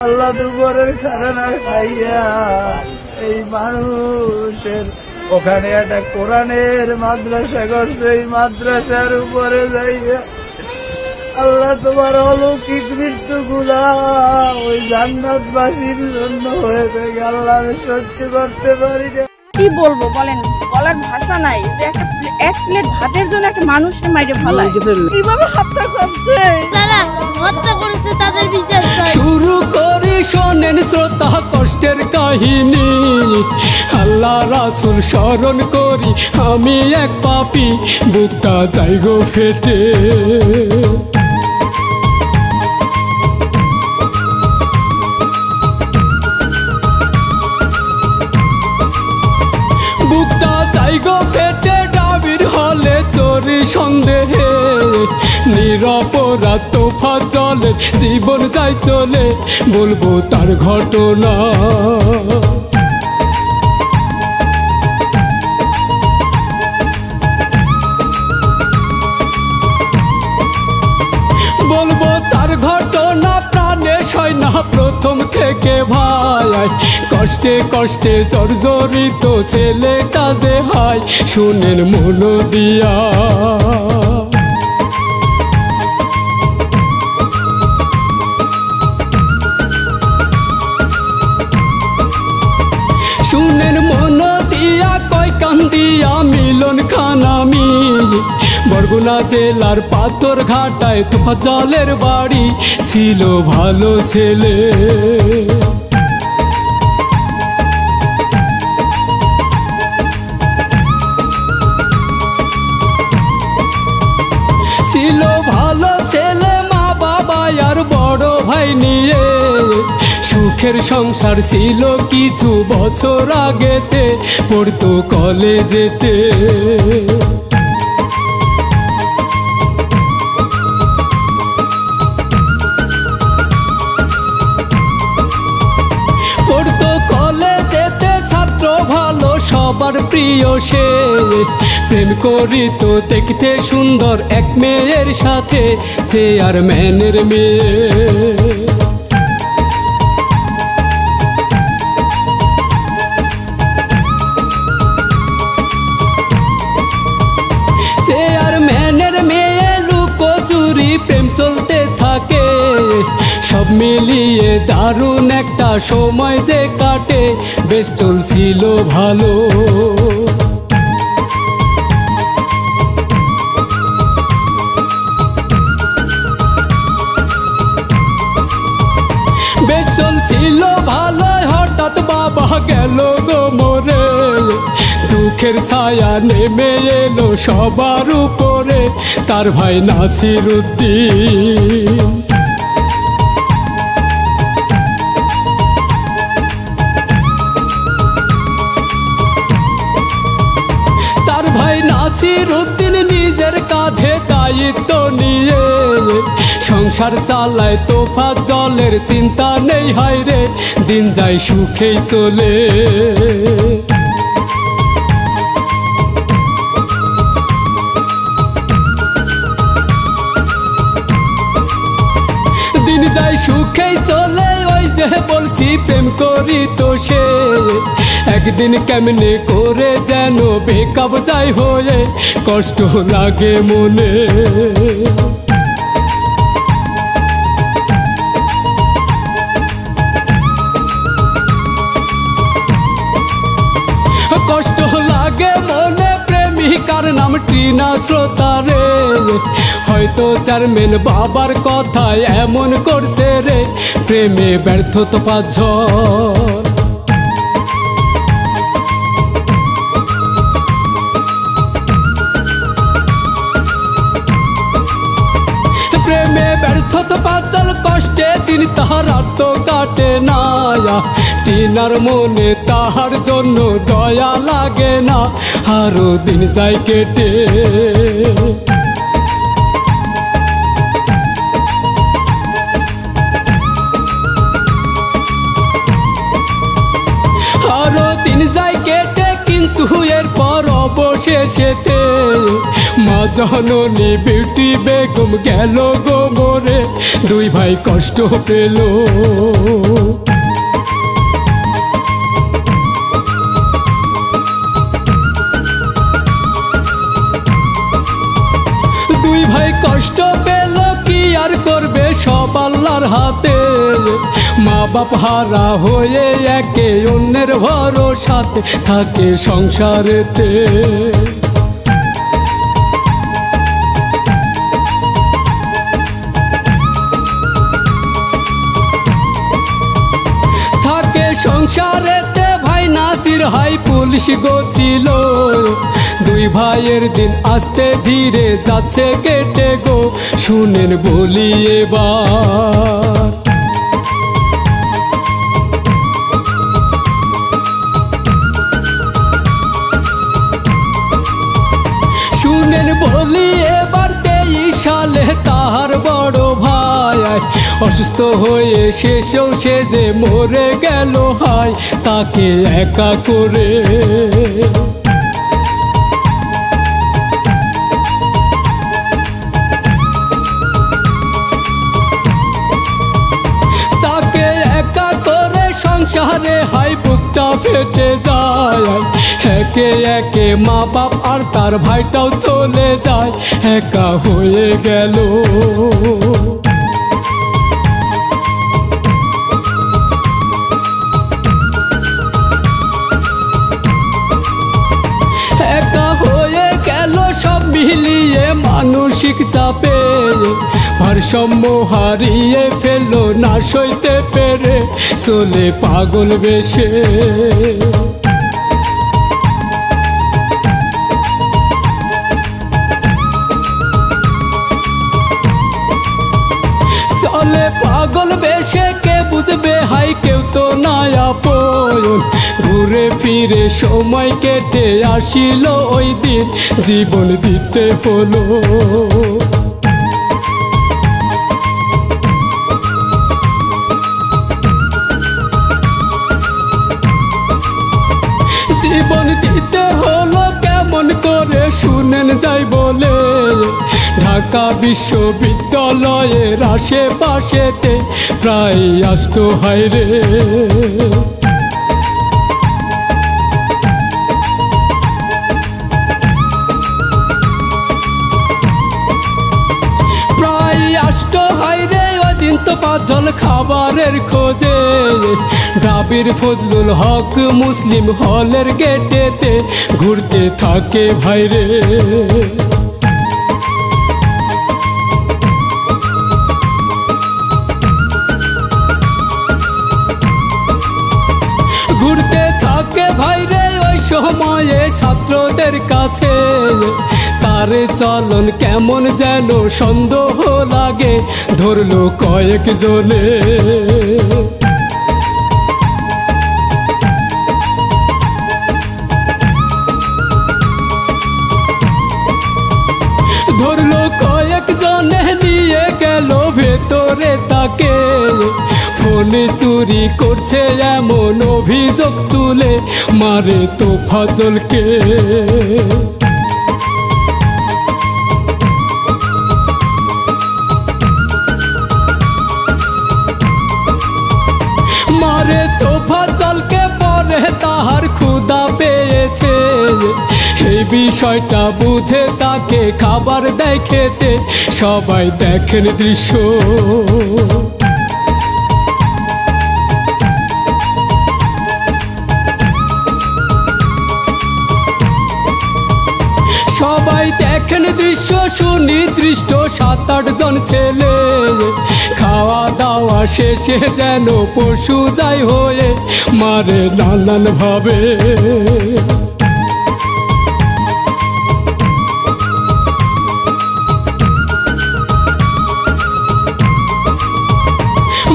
আল্লাহ দুপুরের খানা খাইয়া এই মানুষের ওখানে একটা কোরআনের মাদ্রাসা করছে। এই মাদ্রাসার উপরে যাইয়া আল্লাহ তোমার অলৌকিক মৃত্যুগুলা ওই জান্নাতবাসীর জন্য হয়ে থাকে। আল্লাহ আমি সহ্য করতে পারি না। কি বলবো বলেন, বলার ভাষা নাই যে এক প্লেট ভাতের জন্য একটা মানুষের মাইরে ফেলায় কিভাবে হত্যা করছে, যারা হত্যা করেছে তাদের বিচার চাই। শুরু করি শোনেন শ্রোতা কষ্টের কাহিনী, আল্লাহ রাসূল স্মরণ করি আমি এক পাপী, বুকটা যাই গো ফেটে। বুকটা যাই গো ফেটে ডাবির হলে চোরি সন্দেহে, নিরপরাধ তোফা চলে জীবন যাই চলে, বলবো তার ঘটনা। বলবো তার ঘটনা, প্রাণে সয় না প্রথম থেকে ভাই, কষ্টে কষ্টে জর্জরিত ছেলে কাজে হয়, শুনেন মন দিয়া। শুনেন মন দিয়া কয় কান্দিয়া মিলন খানামি, বরগুনা জেলার পাথর ঘাটায় তোফা জলের বাড়ি, ছিল ভালো ছেলে। ছিল ভালো ছেলে, মা বাবা আর বড় ভাই নিয়ে সুখের সংসার ছিল কিছু বছর আগেতে, পড়তো কলেজেতে। পড়তো কলেজেতে, ছাত্র ভালো সবার প্রিয় সে, প্রেম করিত দেখতে সুন্দর এক মেয়ের সাথে, চেয়ারম্যানের মেয়ে। চেয়ারম্যানের মেয়ে লুকোচুরি প্রেম চলতে থাকে, সব মিলিয়ে দারুণ একটা সময় যে কাটে, বেশ চলছিল ভালো। বেশ চলছিল ভালো, হঠাৎ বাবা গেল গো মরে, দুঃখের ছায়া নেমে এলো সবার উপরে, তার ভাই নাসিরউদ্দিন। তার ভাই নাসিরউদ্দিন নিজের কাঁধে দায়িত্ব নিয়ে সংসার চালায়, তোফা জলের চিন্তা নেই হায় রে, দিন যায় সুখেই চলে। দিন যায় সুখেই চলে, ওই যে বলছি প্রেম করি তো সে, একদিন কেমনে করে যেন বেকাব যায় হয়ে, কষ্ট লাগে মনে। কষ্ট লাগে মনে, প্রেমিকার নাম টিনা শ্রোতা রে, হয়তো চেয়ারম্যান বাবার কথায় এমন করছে রে, প্রেমে ব্যর্থ তোফা ঝড়। প্রেমে ব্যর্থ তোফা জল, কষ্টে দিন তাহার আর তো কাটে না, টিনার মনে তাহার জন্য দয়া লাগে না, আরো দিন যায় কেটে। আরো দিন যায় কেটে, কিন্তু এরপর অবশেষেতে মা জননী বিউটি বেগম গেল গো। মরে দুই ভাই কষ্ট পেল। দুই ভাই কষ্ট পেল কি আর করবে সব আল্লাহর হাতে, মা বাপ হারা হয়ে একে অন্যের ভরসাতে থাকে সংসারেতে। থাকে সংসারেতে ভাই নাসির হাই পুলিশ গো ছিল, দুই ভাইয়ের দিন আস্তে ধীরে যাচ্ছে কেটে গো, শুনেন বলি এবার। শুনেন বলি এবার 23 সালে তাহার বড় ভাই অসুস্থ হয়ে শেষেও সে যে মরে গেল হায় তাকে একা করে। তাকে একা করে সংসারে হাই বুকটা ফেটে যায়, একে একে মা বাপ আর তার ভাইটাও চলে যায়, একা হয়ে গেল। একা হয়ে গেল সব মিলিয়ে মানসিক চাপে, ভারসাম্য হারিয়ে ফেললো না সইতে পেরে চলে পাগল বেশে। চলে পাগল বেশে কে বুঝবে হাই কেউ তো না আপন, ঘুরে ফিরে সময় কেটে আসিল ওই দিন জীবন দিতে হলো। জীবন দিতে হলো কেমন করে শুনেন যাই বলে, ঢাকা বিশ্ববিদ্যালয়ের আশেপাশেতে প্রায় আসতো হায়রে। প্রায় আসতো হায়রে ওই দিন তো পাঁচল খাবারের খোঁজে, ডাবির ফজলুল হক মুসলিম হলের গেটেতে ঘুরতে থাকে ভাইরে। ঘুরতে থাকে ভাইরে ওই সময়ে ছাত্রদের কাছে, তার চলন কেমন যেন সন্দেহ লাগে ধরলো কয়েকজনে। ধরলো কয়েকজনে নিয়ে গেল ভেতরে তাকে, ফোনে চুরি করছে এমন অভিযোগ তুলে মারে তো ফাজলকে। মারে তো ফাজলকে পরে তাহার ক্ষুধা পেয়েছে, এই বিষয়টা বুঝে তাকে খাবার দেয় খেতে, সবাই দেখেন দৃশ্য। সবাই দেখেন দৃশ্য সুনির্দিষ্ট 7-8 জন ছেলে, খাওয়া দাওয়া শেষে যেন পশু যায় হয়ে মারে নানান ভাবে।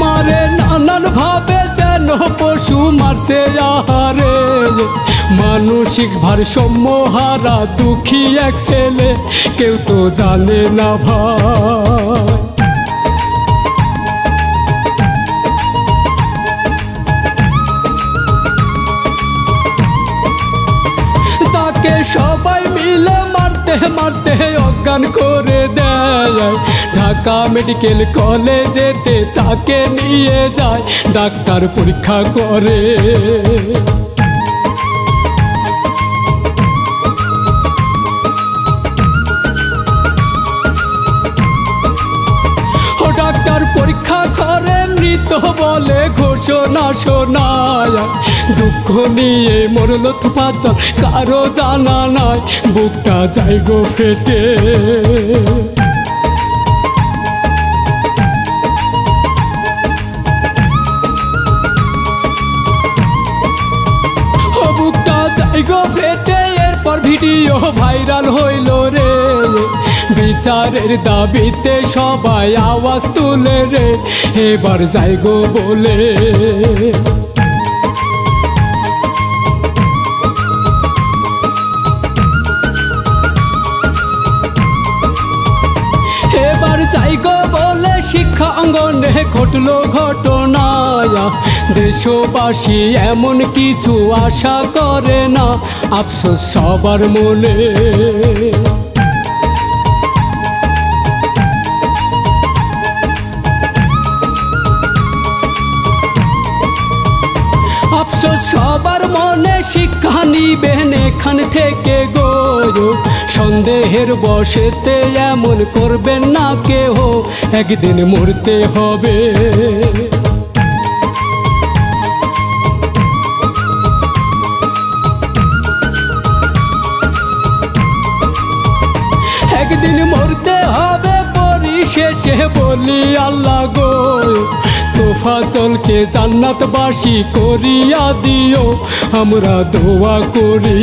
মারে নানান ভাবে যেন পশু মারছে আহারে, মানসিক ভারসাম্য হারা দুঃখী এক ছেলে কেউ তো জানে না ভাই। তাকে সবাই মিলে মারতে মারতে অজ্ঞান করে দেয়, ঢাকা মেডিকেল কলেজেতে তাকে নিয়ে যায়, ডাক্তার পরীক্ষা করে। ডাক্তার পরীক্ষা করে মৃত বলে ঘোষণা শোনায়, দুঃখ নিয়ে মরল তোফাজ্জল কারো জানা নাই, বুকটা যায় গো ফেটে। বুকটা যায় গো ফেটে। এরপর ভিডিও ভাইরাল হইল রে, বিচারের দাবিতে সবাই আওয়াজ তুলে রে, এবার যাই গো বলে। এবার যাই গো বলে শিক্ষা অঙ্গনে ঘটলো ঘটনা, দেশবাসী এমন কিছু আশা করে না, আফসোস সবার মনে। আফসোস সবার মনে, শিক্ষা নিবেন এখান থেকে গো, সন্দেহের বশেতে এমন করবেন না কেহ, একদিন মরতে হবে। একদিন মরতে হবে, পরিশেষে বলি আল্লাহ গো, তোফাজ্জলকে জান্নাতবাসী করিয়া দিও, আমরা দোয়া করি।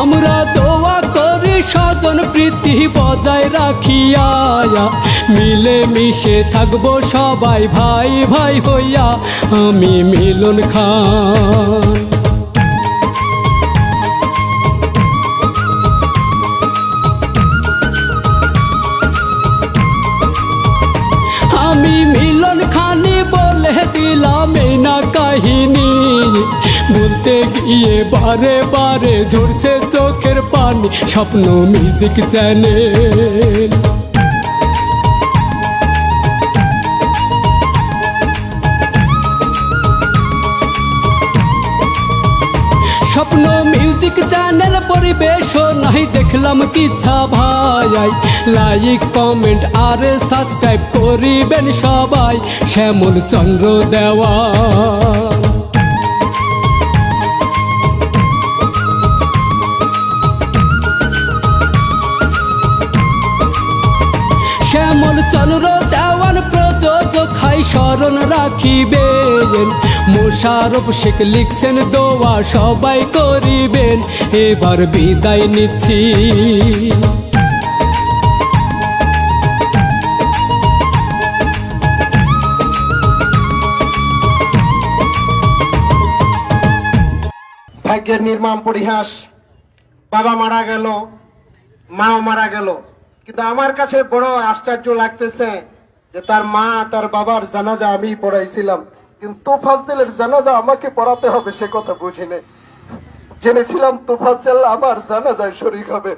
আমরা দোয়া করি স্বজন প্রীতি বজায় রাখিয়া, মিলে মিশে থাকবো সবাই ভাই ভাই হইয়া। আমি মিলন খান। আমি মিলন খানি বলে দিলাম এই না কাহিনী, বলতে গিয়ে বারে বারে ঝরছে চোখের পানি, স্বপ্ন মিউজিক চ্যানেল। স্বপ্ন মিউজিক চ্যানেল পরিবেশনায় দেখলাম কিচ্ছা ভাই, লাইক কমেন্ট আর সাবস্ক্রাইব করিবেন সবাই, শ্যামল চন্দ্র দেওয়ান। শ্যামল চন্দ্র দেওয়ান প্রযোজক হাই স্মরণ রাখিবেন, মোশারফ শেখ লিখছেন দোয়া সবাই করিবেন, এবার বিদায় নিচ্ছি। ভাগ্যের নির্মম পরিহাস, বাবা মারা গেল, মাও মারা গেল, কিন্তু আমার কাছে বড় আশ্চর্য লাগতেছে যে তার মা তার বাবার জানাজা আমি পড়াইছিলাম, কিন্তু তোফাজ্জলের জানাজা আমাকে পড়াতে হবে সে কথা বুঝিনি। জেনেছিলাম তোফাজ্জল আমার জানাজায় শরীক হবে।